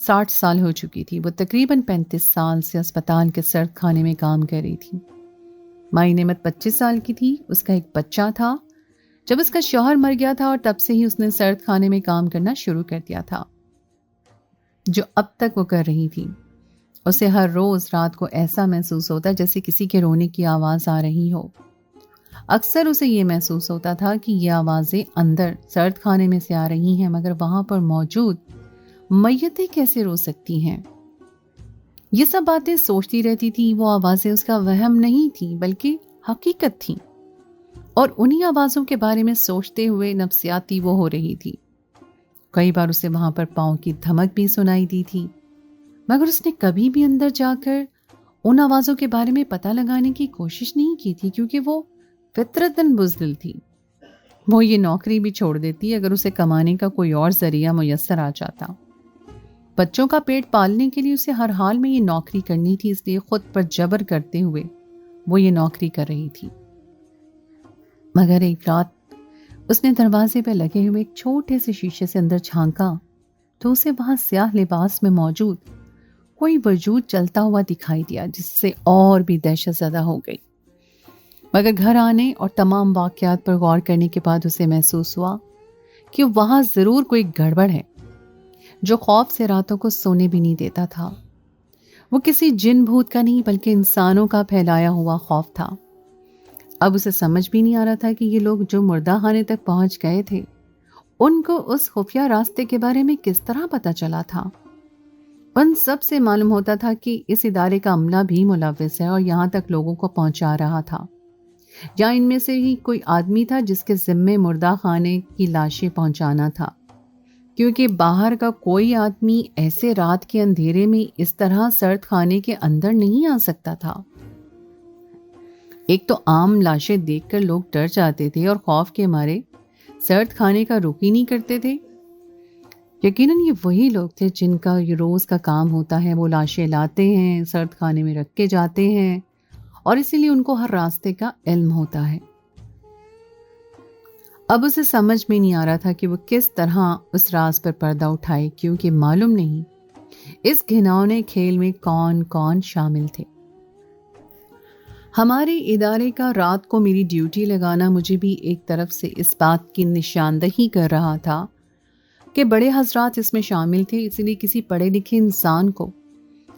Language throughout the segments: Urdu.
60 سال ہو چکی تھی. وہ تقریباً 35 سال سے اسپتال کے سرد خانے میں کام کر رہی تھی. مائی نعمت 25 سال کی تھی. اس کا ایک بچہ تھا جب اس کا شوہر مر گیا تھا، اور تب سے ہی اس نے سرد خانے میں کام کرنا شروع کر دیا تھا جو اب تک وہ کر رہی تھی. اسے ہر روز رات کو ایسا محسوس ہوتا جیسے کسی کے رونے کی آواز آ رہی ہو. اکثر اسے یہ محسوس ہوتا تھا کہ یہ آوازیں اندر سرد خانے میں سے آ رہی ہیں، مگر وہاں پر موجود میتیں کیسے رو سکتی ہیں؟ یہ سب باتیں سوچتی رہتی تھی. وہ آوازیں اس کا وہم نہیں تھیں بلکہ حقیقت تھیں، اور انہی آوازوں کے بارے میں سوچتے ہوئے نفسیاتی وہ ہو رہی تھی. کئی بار اسے وہاں پر پاؤں کی دھمک بھی سنائی دی تھی، مگر اس نے کبھی بھی اندر جا کر ان آوازوں کے بارے میں پتہ لگانے کی کوشش نہیں کی تھی، کیونکہ وہ فطرتاً بزدل تھی. وہ یہ نوکری بھی چھوڑ دیتی اگر اسے کمانے کا کوئی اور ذریعہ میسر آ جاتا. بچوں کا پیٹ پالنے کے لیے اسے ہر حال میں یہ نوکری کرنی تھی، اس لیے خود پر جبر کرتے ہوئے وہ یہ نوکری کر رہی تھی. مگر ایک رات اس نے دروازے پہ لگے ہوئے ایک چھوٹے سے شیشے سے اندر جھانکا تو اسے وہاں سیاہ لباس میں موجود کوئی وجود چلتا ہوا دکھائی دیا، جس سے اور بھی دہشت زدہ ہو گئی. مگر گھر آنے اور تمام واقعات پر غور کرنے کے بعد اسے محسوس ہوا کہ وہاں ضرور کوئی گڑبڑ ہے جو خوف سے راتوں کو سونے بھی نہیں دیتا تھا. وہ کسی جن بھوت کا نہیں بلکہ انسانوں کا پھیلایا ہوا خوف تھا. اب اسے سمجھ بھی نہیں آ رہا تھا کہ یہ لوگ جو مردہ خانے تک پہنچ گئے تھے ان کو اس خفیہ راستے کے بارے میں کس طرح پتہ چلا تھا. ان سب سے معلوم ہوتا تھا کہ اس ادارے کا عملہ بھی ملوث ہے اور یہاں تک لوگوں کو پہنچا رہا تھا، یا ان میں سے ہی کوئی آدمی تھا جس کے ذمے مردہ خانے کی لاشیں پہنچانا تھا، کیونکہ باہر کا کوئی آدمی ایسے رات کے اندھیرے میں اس طرح سرد خانے کے اندر نہیں آ سکتا تھا. ایک تو عام لاشیں دیکھ کر لوگ ڈر جاتے تھے اور خوف کے مارے سرد خانے کا رخ ہی نہیں کرتے تھے. یقیناً یہ وہی لوگ تھے جن کا یہ روز کا کام ہوتا ہے. وہ لاشیں لاتے ہیں، سرد خانے میں رکھ کے جاتے ہیں، اور اسی لیے ان کو ہر راستے کا علم ہوتا ہے. اب اسے سمجھ میں نہیں آ رہا تھا کہ وہ کس طرح اس راز پر پردہ اٹھائے، کیونکہ معلوم نہیں اس گھناؤنے کھیل میں کون کون شامل تھے. ہمارے ادارے کا رات کو میری ڈیوٹی لگانا مجھے بھی ایک طرف سے اس بات کی نشاندہی کر رہا تھا کہ بڑے حضرات اس میں شامل تھے، اس لیے کسی پڑھے لکھے انسان کو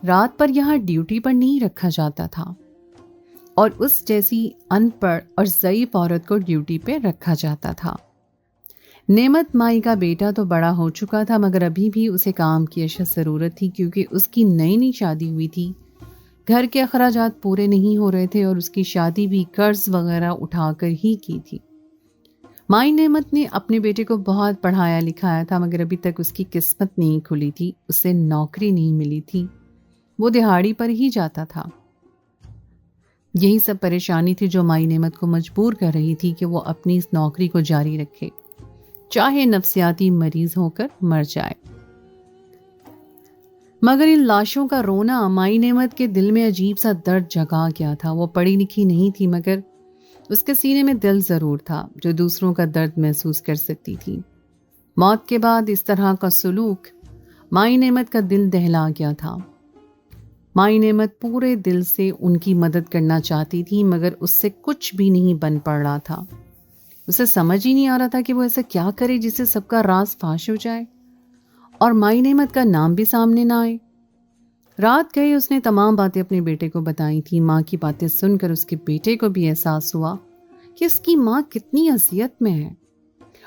رات پر یہاں ڈیوٹی پر نہیں رکھا جاتا تھا، اور اس جیسی ان پڑھ اور ضعیف عورت کو ڈیوٹی پہ رکھا جاتا تھا. نعمت مائی کا بیٹا تو بڑا ہو چکا تھا، مگر ابھی بھی اسے کام کی اشد ضرورت تھی، کیونکہ اس کی نئی شادی ہوئی تھی. گھر کے اخراجات پورے نہیں ہو رہے تھے اور اس کی شادی بھی قرض وغیرہ اٹھا کر ہی کی تھی. مائی نعمت نے اپنے بیٹے کو بہت پڑھایا لکھایا تھا، مگر ابھی تک اس کی قسمت نہیں کھلی تھی، اسے نوکری نہیں ملی تھی. وہ دہاڑی پر ہی جاتا تھا. یہی سب پریشانی تھی جو مائی نعمت کو مجبور کر رہی تھی کہ وہ اپنی اس نوکری کو جاری رکھے، چاہے نفسیاتی مریض ہو کر مر جائے. مگر ان لاشوں کا رونا مائی نعمت کے دل میں عجیب سا درد جگا گیا تھا. وہ پڑھی لکھی نہیں تھی، مگر اس کے سینے میں دل ضرور تھا جو دوسروں کا درد محسوس کر سکتی تھی. موت کے بعد اس طرح کا سلوک مائی نعمت کا دل دہلا گیا تھا. مائی نعمت پورے دل سے ان کی مدد کرنا چاہتی تھی، مگر اس سے کچھ بھی نہیں بن پڑ رہا تھا. اسے سمجھ ہی نہیں آ رہا تھا کہ وہ ایسا کیا کرے جس سے سب کا راز فاش ہو جائے اور مائی نعمت کا نام بھی سامنے نہ آئے. رات گئے اس نے تمام باتیں اپنے بیٹے کو بتائی تھی. ماں کی باتیں سن کر اس کے بیٹے کو بھی احساس ہوا کہ اس کی ماں کتنی اذیت میں ہے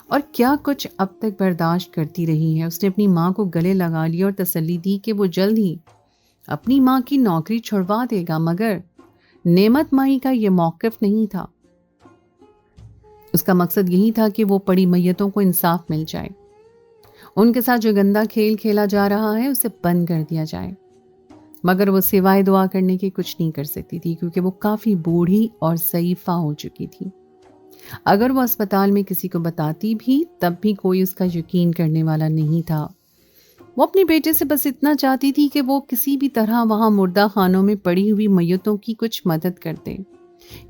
اور کیا کچھ اب تک برداشت کرتی رہی ہے. اس نے اپنی ماں کو گلے لگا لیا اور تسلی دی کہ وہ جلد ہی اپنی ماں کی نوکری چھڑوا دے گا. مگر نعمت مائی کا یہ موقف نہیں تھا. اس کا مقصد یہی تھا کہ وہ پڑی میتوں کو انصاف مل جائے. ان کے ساتھ جو گندا کھیل کھیلا جا رہا ہے اسے بند کر دیا جائے. مگر وہ سوائے دعا کرنے کے کچھ نہیں کر سکتی تھی، کیونکہ وہ کافی بوڑھی اور ضعیفہ ہو چکی تھی. اگر وہ اسپتال میں کسی کو بتاتی بھی تب بھی کوئی اس کا یقین کرنے والا نہیں تھا. وہ اپنے بیٹے سے بس اتنا چاہتی تھی کہ وہ کسی بھی طرح وہاں مردہ خانوں میں پڑی ہوئی میتوں کی کچھ مدد کر دے،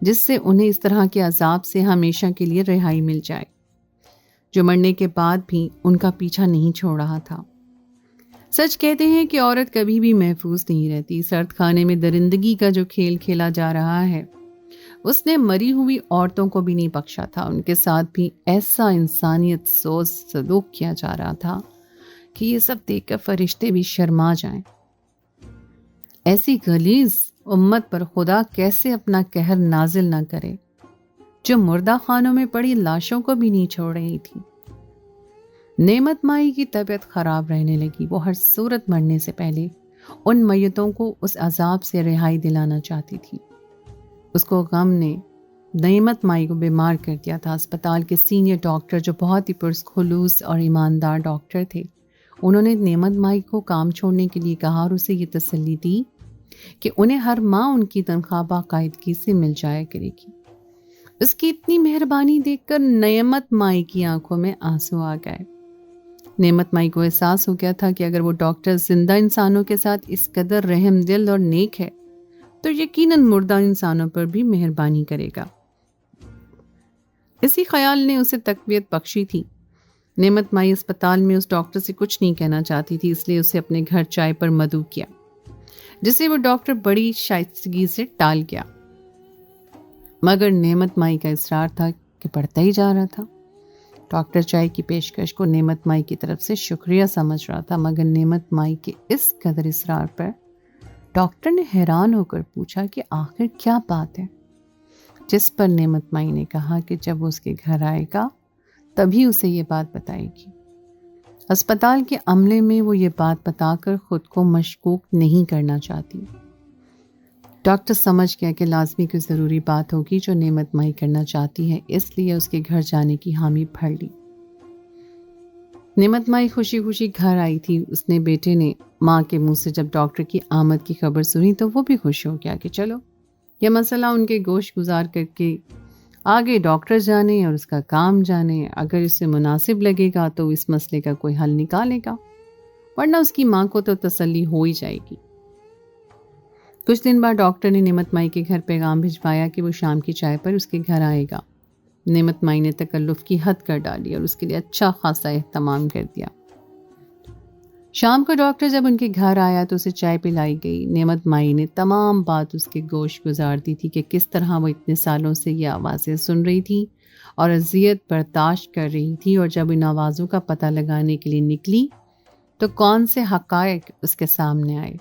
جس سے انہیں اس طرح کے عذاب سے ہمیشہ کے لیے رہائی مل جائے جو مرنے کے بعد بھی ان کا پیچھا نہیں چھوڑ رہا تھا. سچ کہتے ہیں کہ عورت کبھی بھی محفوظ نہیں رہتی۔ سرد خانے میں درندگی کا جو کھیل کھیلا جا رہا ہے، اس نے مری ہوئی عورتوں کو بھی نہیں بخشا تھا۔ ان کے ساتھ بھی ایسا انسانیت سوز سلوک کیا جا رہا تھا کہ یہ سب دیکھ کر فرشتے بھی شرما جائیں۔ ایسی غلیظ امت پر خدا کیسے اپنا قہر نازل نہ کرے، جو مردہ خانوں میں پڑی لاشوں کو بھی نہیں چھوڑ رہی تھی۔ نعمت مائی کی طبیعت خراب رہنے لگی۔ وہ ہر صورت مرنے سے پہلے ان میتوں کو اس عذاب سے رہائی دلانا چاہتی تھی۔ اس کو غم نے نعمت مائی کو بیمار کر دیا تھا۔ اسپتال کے سینئر ڈاکٹر، جو بہت ہی پرخلوص اور ایماندار ڈاکٹر تھے، انہوں نے نعمت مائی کو کام چھوڑنے کے لیے کہا اور اسے یہ تسلی دی کہ انہیں ہر ماہ ان کی تنخواہ باقاعدگی سے مل جایا کرے گی۔ اس کی اتنی مہربانی دیکھ کر نعمت مائی کی آنکھوں میں آنسو آ گئے۔ نعمت مائی کو احساس ہو گیا تھا کہ اگر وہ ڈاکٹر زندہ انسانوں کے ساتھ اس قدر رحم دل اور نیک ہے تو یقیناً مردہ انسانوں پر بھی مہربانی کرے گا۔ اسی خیال نے اسے تقویت بخشی تھی۔ نعمت مائی اسپتال میں اس ڈاکٹر سے کچھ نہیں کہنا چاہتی تھی، اس لیے اسے اپنے گھر چائے پر مدعو کیا، جسے وہ ڈاکٹر بڑی شائستگی سے ٹال گیا۔ مگر نعمت مائی کا اصرار تھا کہ بڑھتا ہی جا رہا تھا۔ ڈاکٹر چائے کی پیشکش کو نعمت مائی کی طرف سے شکریہ سمجھ رہا تھا، مگر نعمت مائی کے اس قدر اصرار پر ڈاکٹر نے حیران ہو کر پوچھا کہ آخر کیا بات ہے، جس پر نعمت مائی نے کہا کہ جب وہ اس کے گھر آئے گا تبھی اسے یہ بات بتائے گی۔ اسپتال کے عملے میں وہ یہ بات بتا کر خود کو مشکوک نہیں کرنا چاہتی۔ ڈاکٹر سمجھ گیا کہ لازمی کوئی ضروری بات ہوگی جو نعمت مائی کرنا چاہتی ہے، اس لیے اس کے گھر جانے کی حامی بھر لی۔ نعمت مائی خوشی خوشی گھر آئی تھی۔ اس نے بیٹے نے ماں کے منہ سے جب ڈاکٹر کی آمد کی خبر سنی تو وہ بھی خوش ہو گیا کہ چلو یہ مسئلہ ان کے گوش گزار کر کے آگے ڈاکٹر جانے اور اس کا کام جانے، اگر اسے مناسب لگے گا تو اس مسئلے کا کوئی حل نکالے گا، ورنہ اس کی ماں کو تو تسلی ہو ہی جائے گی۔ کچھ دن بعد ڈاکٹر نے نعمت مائی کے گھر پیغام بھجوایا کہ وہ شام کی چائے پر اس کے گھر آئے گا۔ نعمت مائی نے تکلف کی حد کر ڈالی اور اس کے لیے اچھا خاصا اہتمام کر دیا۔ شام کو ڈاکٹر جب ان کے گھر آیا تو اسے چائے پلائی گئی۔ نعمت مائی نے تمام بات اس کے گوش گزار دی تھی کہ کس طرح وہ اتنے سالوں سے یہ آوازیں سن رہی تھی اور اذیت برداشت کر رہی تھی، اور جب ان آوازوں کا پتہ لگانے کے لیے نکلی تو کون سے حقائق اس کے سامنے آئے۔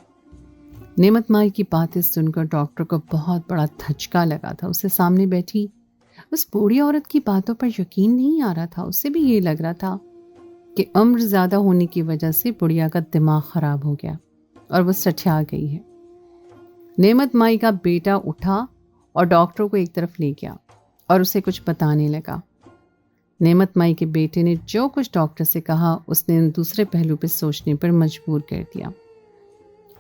نعمت مائی کی باتیں سن کر ڈاکٹر کو بہت بڑا دھچکا لگا تھا۔ اسے سامنے بیٹھی اس بوڑھی عورت کی باتوں پر یقین نہیں آ رہا تھا۔ اسے بھی یہ لگ رہا تھا کہ عمر زیادہ ہونے کی وجہ سے بڑھیا کا دماغ خراب ہو گیا اور وہ سٹھیا گئی ہے۔ نعمت مائی کا بیٹا اٹھا اور ڈاکٹر کو ایک طرف لے گیا اور اسے کچھ بتانے لگا۔ نعمت مائی کے بیٹے نے جو کچھ ڈاکٹر سے کہا اس نے دوسرے پہلو پہ سوچنے پر مجبور کر دیا۔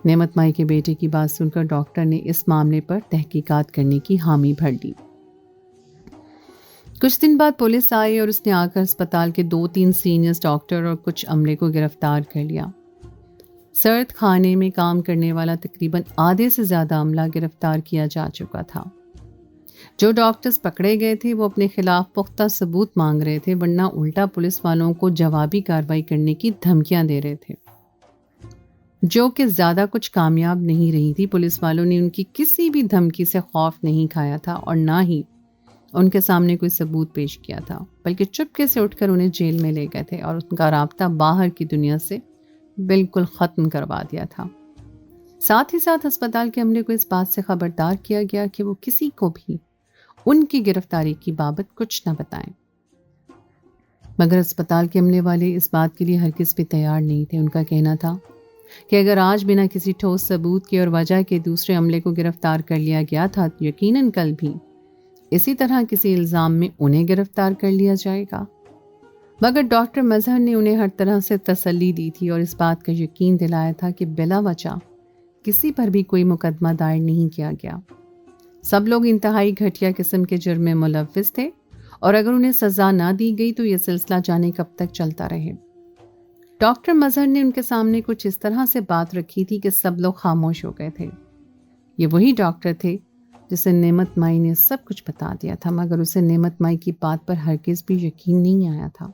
نعمت مائی کے بیٹے کی بات سن کر ڈاکٹر نے اس معاملے پر تحقیقات کرنے کی حامی بھر لی۔ کچھ دن بعد پولیس آئی اور اس نے آ کر اسپتال کے 2-3 سینئر ڈاکٹر اور کچھ عملے کو گرفتار کر لیا۔ سرد خانے میں کام کرنے والا تقریباً آدھے سے زیادہ عملہ گرفتار کیا جا چکا تھا۔ جو ڈاکٹرز پکڑے گئے تھے وہ اپنے خلاف پختہ ثبوت مانگ رہے تھے، ورنہ الٹا پولیس والوں کو جوابی کارروائی کرنے کی دھمکیاں دے رہے تھے، جو کہ زیادہ کچھ کامیاب نہیں رہی تھی۔ پولیس والوں نے ان کی کسی بھی دھمکی سے خوف نہیں کھایا تھا اور نہ ہی ان کے سامنے کوئی ثبوت پیش کیا تھا، بلکہ چپکے سے اٹھ کر انہیں جیل میں لے گئے تھے اور ان کا رابطہ باہر کی دنیا سے بالکل ختم کروا دیا تھا۔ ساتھ ہی ساتھ اسپتال کے عملے کو اس بات سے خبردار کیا گیا کہ وہ کسی کو بھی ان کی گرفتاری کی بابت کچھ نہ بتائیں۔ مگر اسپتال کے عملے والے اس بات کے لیے ہرگز بھی تیار نہیں تھے۔ ان کا کہنا تھا کہ اگر آج بنا کسی ٹھوس ثبوت کے اور وجہ کے دوسرے عملے کو گرفتار کر لیا گیا تھا تو یقیناً کل بھی اسی طرح کسی الزام میں انہیں گرفتار کر لیا جائے گا۔ مگر ڈاکٹر مظہر نے انہیں ہر طرح سے تسلی دی تھی اور اس بات کا یقین دلایا تھا کہ بلا وجہ کسی پر بھی کوئی مقدمہ دائر نہیں کیا گیا۔ سب لوگ انتہائی گھٹیا قسم کے جرم میں ملوث تھے اور اگر انہیں سزا نہ دی گئی تو یہ سلسلہ جانے کب تک چلتا رہے۔ ڈاکٹر مظہر نے ان کے سامنے کچھ اس طرح سے بات رکھی تھی کہ سب لوگ خاموش ہو گئے تھے۔ یہ وہی ڈاکٹر تھے جسے نعمت مائی نے سب کچھ بتا دیا تھا، مگر اسے نعمت مائی کی بات پر ہرگز بھی یقین نہیں آیا تھا۔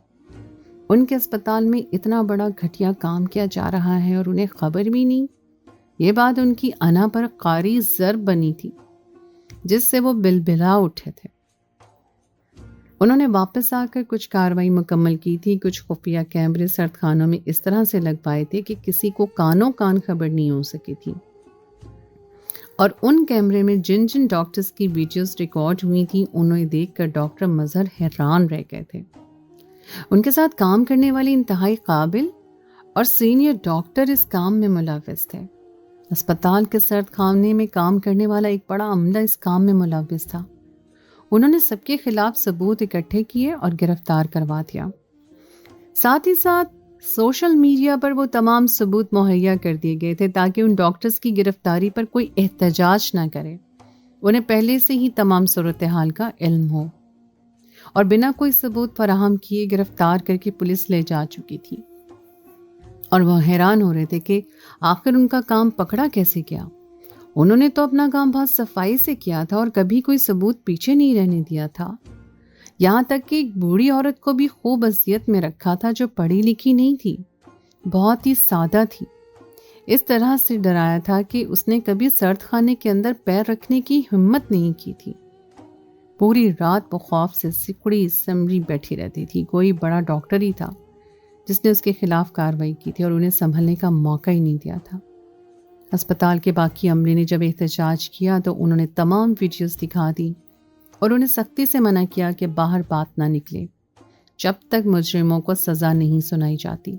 ان کے اسپتال میں اتنا بڑا گھٹیا کام کیا جا رہا ہے اور انہیں خبر بھی نہیں۔ یہ بات ان کی انا پر قاری ضرب بنی تھی جس سے وہ بلبلا اٹھے تھے۔ انہوں نے واپس آ کر کچھ کارروائی مکمل کی تھی۔ کچھ خفیہ کیمرے سرد خانوں میں اس طرح سے لگوائے تھے کہ کسی کو کانوں کان خبر نہیں ہو سکی تھی، اور ان کیمرے میں جن جن ڈاکٹرز کی ویڈیوز ریکارڈ ہوئی تھی انہیں دیکھ کر ڈاکٹر مظہر حیران رہ گئے تھے۔ ان کے ساتھ کام کرنے والے انتہائی قابل اور سینئر ڈاکٹر اس کام میں ملوث تھے۔ اسپتال کے سرد خانے میں کام کرنے والا ایک بڑا عملہ اس کام میں ملوث تھا۔ انہوں نے سب کے خلاف ثبوت اکٹھے کیے اور گرفتار کروا دیا۔ ساتھ ہی ساتھ سوشل میڈیا پر وہ تمام ثبوت مہیا کر دیے گئے تھے تاکہ ان ڈاکٹرز کی گرفتاری پر کوئی احتجاج نہ کرے۔ انہیں پہلے سے ہی تمام صورتحال کا علم ہو، اور بنا کوئی ثبوت فراہم کیے گرفتار کر کے پولیس لے جا چکی تھی، اور وہ حیران ہو رہے تھے کہ آخر ان کا کام پکڑا کیسے گیا۔ انہوں نے تو اپنا کام بہت صفائی سے کیا تھا اور کبھی کوئی ثبوت پیچھے نہیں رہنے دیا تھا، یہاں تک کہ ایک بوڑھی عورت کو بھی خوب اذیت میں رکھا تھا جو پڑھی لکھی نہیں تھی، بہت ہی سادہ تھی۔ اس طرح سے ڈرایا تھا کہ اس نے کبھی سرد خانے کے اندر پیر رکھنے کی ہمت نہیں کی تھی۔ پوری رات وہ خوف سے سکڑی سمری بیٹھی رہتی تھی۔ کوئی بڑا ڈاکٹر ہی تھا جس نے اس کے خلاف کارروائی کی تھی اور انہیں سنبھلنے کا موقع ہی نہیں دیا تھا۔ اسپتال کے باقی عملے نے جب احتجاج کیا تو انہوں نے تمام ویڈیوز دکھا دی اور انہیں سختی سے منع کیا کہ باہر بات نہ نکلے جب تک مجرموں کو سزا نہیں سنائی جاتی۔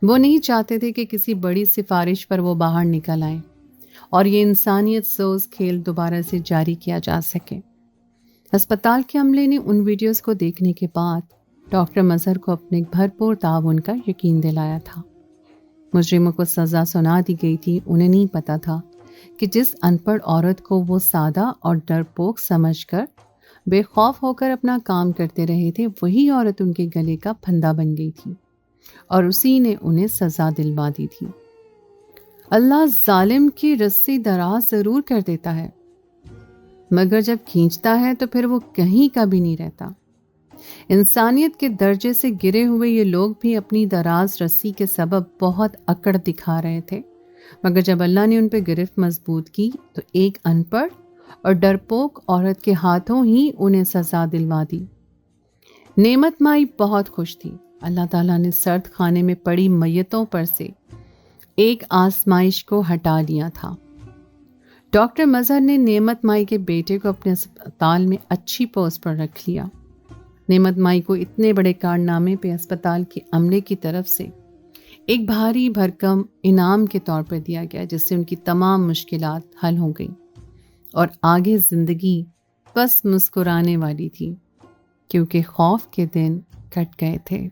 وہ نہیں چاہتے تھے کہ کسی بڑی سفارش پر وہ باہر نکل آئیں اور یہ انسانیت سوز کھیل دوبارہ سے جاری کیا جا سکے۔ اسپتال کے عملے نے ان ویڈیوز کو دیکھنے کے بعد ڈاکٹر مظہر کو اپنے بھرپور تعاون کا یقین دلایا تھا۔ مجرموں کو سزا سنا دی گئی تھی۔ انہیں نہیں پتا تھا کہ جس ان پڑھ عورت کو وہ سادہ اور ڈرپوک سمجھ کر بے خوف ہو کر اپنا کام کرتے رہے تھے، وہی عورت ان کے گلے کا پھندا بن گئی تھی اور اسی نے انہیں سزا دلوا دی تھی۔ اللہ ظالم کی رسی دراز ضرور کر دیتا ہے، مگر جب کھینچتا ہے تو پھر وہ کہیں کا بھی نہیں رہتا۔ انسانیت کے درجے سے گرے ہوئے یہ لوگ بھی اپنی دراز رسی کے سبب بہت اکڑ دکھا رہے تھے، مگر جب اللہ نے ان پہ گرفت مضبوط کی تو ایک ان پڑھ اور ڈرپوک عورت کے ہاتھوں ہی انہیں سزا دلوا دی۔ نعمت مائی بہت خوش تھی۔ اللہ تعالیٰ نے سرد خانے میں پڑی میتوں پر سے ایک آزمائش کو ہٹا لیا تھا۔ ڈاکٹر مظہر نے نعمت مائی کے بیٹے کو اپنے اسپتال میں اچھی پوسٹ پر رکھ لیا۔ نعمت مائی کو اتنے بڑے کارنامے پہ اسپتال کے عملے کی طرف سے ایک بھاری بھرکم انعام کے طور پر دیا گیا، جس سے ان کی تمام مشکلات حل ہو گئیں اور آگے زندگی بس مسکرانے والی تھی، کیونکہ خوف کے دن کٹ گئے تھے۔